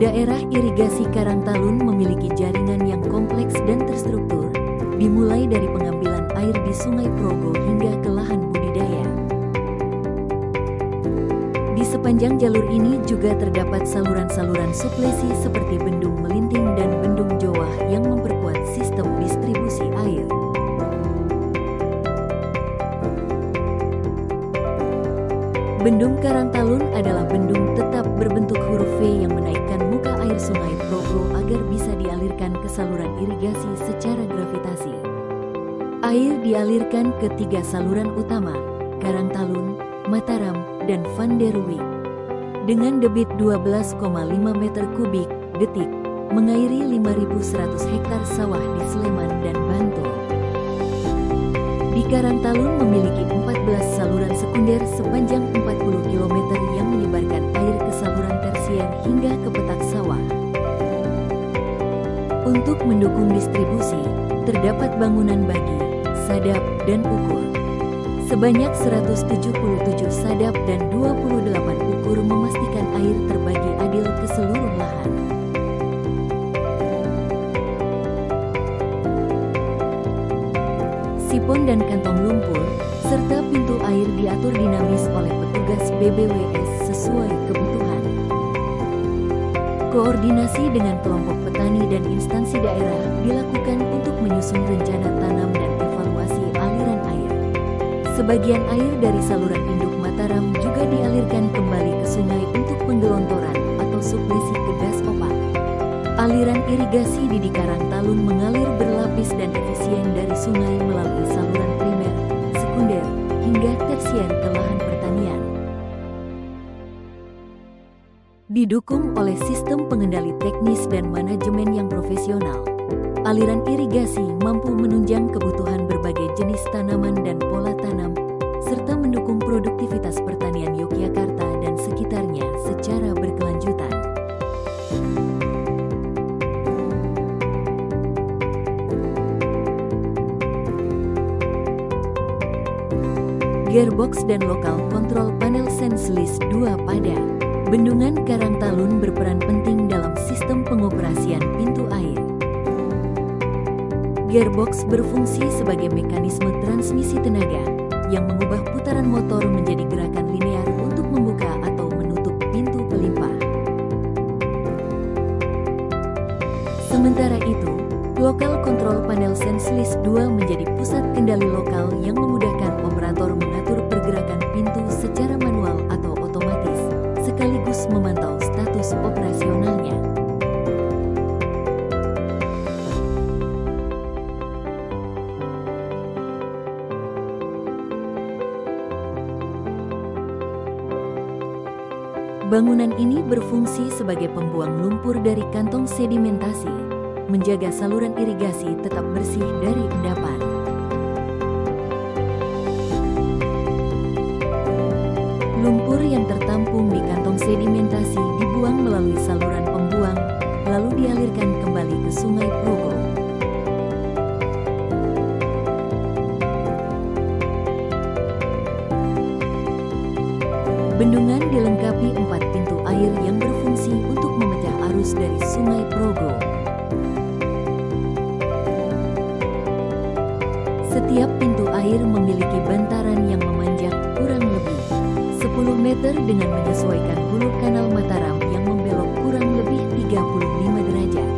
Daerah irigasi Karangtalun memiliki jaringan yang kompleks dan terstruktur, dimulai dari pengambilan air di Sungai Progo hingga ke lahan budidaya. Di sepanjang jalur ini juga terdapat saluran-saluran suplesi seperti Bendung Melinting dan Bendung Jowah yang memperkuat sistem distribusi air. Bendung Karangtalun adalah bendung tetap berbentuk huruf V yang menaikkan muka air Sungai Progo agar bisa dialirkan ke saluran irigasi secara gravitasi. Air dialirkan ke 3 saluran utama, Karangtalun, Mataram, dan Van der Wijk. Dengan debit 12,5 meter kubik detik, mengairi 5.100 hektar sawah di Sleman dan Bantul. Di Karangtalun memiliki 14 saluran sekunder sepanjang 40 km yang menyebarkan air ke saluran tersier hingga ke petak sawah. Untuk mendukung distribusi, terdapat bangunan bagi, sadap, dan ukur. Sebanyak 177 sadap dan 28 ukur memastikan air terbagi adil ke seluruh lahan. Sipon dan kantong lumpur, serta pintu air diatur dinamis oleh petugas BBWS sesuai kebutuhan. Koordinasi dengan kelompok petani dan instansi daerah dilakukan untuk menyusun rencana tanam dan evaluasi aliran air. Sebagian air dari saluran induk Mataram juga dialirkan kembali ke sungai untuk penggelontoran atau suplesi ke Das Opak. Aliran irigasi di Karangtalun mengalir berlapis dan efisien dari sungai melalui saluran primer, sekunder, hingga tersier ke lahan pertanian. Didukung oleh sistem pengendali teknis dan manajemen yang profesional, aliran irigasi mampu menunjang kebutuhan berbagai jenis tanaman dan pola tanam, serta mendukung produktivitas pertanian Yogyakarta dan sekitarnya secara berkelanjutan. Gearbox dan lokal kontrol panel Senslist 2 pada Bendungan Karangtalun berperan penting dalam sistem pengoperasian pintu air. Gearbox berfungsi sebagai mekanisme transmisi tenaga yang mengubah putaran motor menjadi gerakan linear untuk membuka atau menutup pintu pelimpah. Sementara itu, lokal kontrol panel Senslist 2 menjadi pusat kendali lokal yang memudahkan operator mengatur pergerakan pintu secara manual atau otomatis, sekaligus memantau status operasionalnya. Bangunan ini berfungsi sebagai pembuang lumpur dari kantong sedimentasi, menjaga saluran irigasi tetap bersih dari endapan. Lumpur yang tertampung di kantong sedimentasi dibuang melalui saluran pembuang, lalu dialirkan kembali ke Sungai Progo. Bendungan dilengkapi 4 pintu air yang berfungsi untuk memecah arus dari Sungai Progo. Setiap pintu air memiliki bantaran yang memanjang kurang lebih 10 meter dengan menyesuaikan hulu kanal Mataram yang membelok kurang lebih 35 derajat.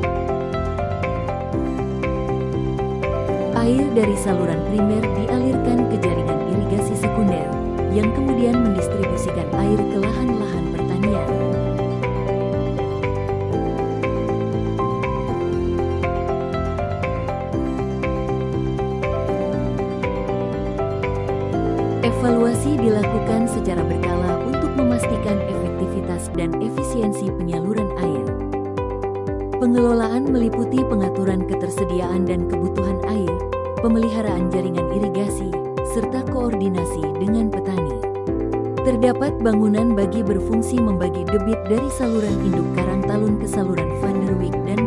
Air dari saluran primer dialirkan ke jaringan irigasi sekunder, yang kemudian mendistribusikan air ke lahan-lahan pertanian. Evaluasi dilakukan secara berkala untuk memastikan efektivitas dan efisiensi penyaluran air. Pengelolaan meliputi pengaturan ketersediaan dan kebutuhan air, pemeliharaan jaringan irigasi, serta koordinasi dengan petani. Terdapat bangunan bagi berfungsi membagi debit dari saluran induk Karangtalun ke saluran Van der Wijk dan